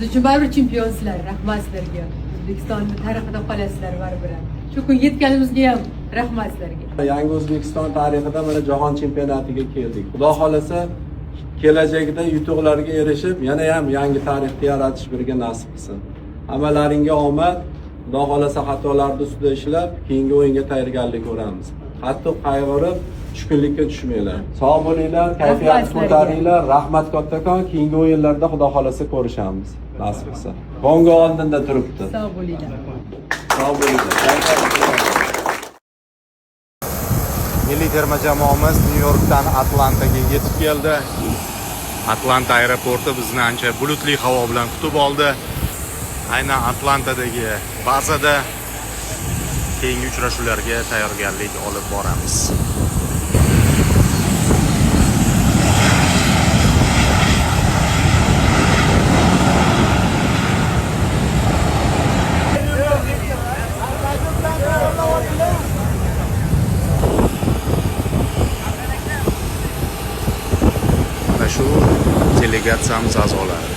Biz uchun baribir chempionsizlar, rahmat sizlarga. O'zbekistonning tarixida qolasizlar baribir. Shu kun yetganimizga ham rahmat sizlarga. Yangi O'zbekiston tarixida mana jahon chempionatiga keldik. Xudo xolasa kelajakda yutuqlarga erishib, yana ham yangi tarixni yaratish birga nasib qilsin. Hammalaringga omad. Xudo xolasa xatolarni ustida ishlab, keyingi o'yinga tayyorgarlik ko'ramiz. Qattiq qayg'urib, tushkunlikka tushmanglar. Sog' bo'linglar, kayfiyatni ko'taringlar. Rahmat kattakon. Keyingi o'yinlarda Xudo xolasa ko'rishamiz. Nasib qilsa. Bongo oldinda turibdi. Sog' bo'linglar. Sog' bo'linglar. Milliy terma jamoamiz Nyu-Yorkdan Atlantaga yetib keldi. Atlanta aeroporti bizni ancha bulutli havo bilan kutib oldi. Aynan Atlantadagi bazada keyingi uchrashuvlarga tayyorgarlik olib boramiz. Mana shu delegatsiyamiz a'zolari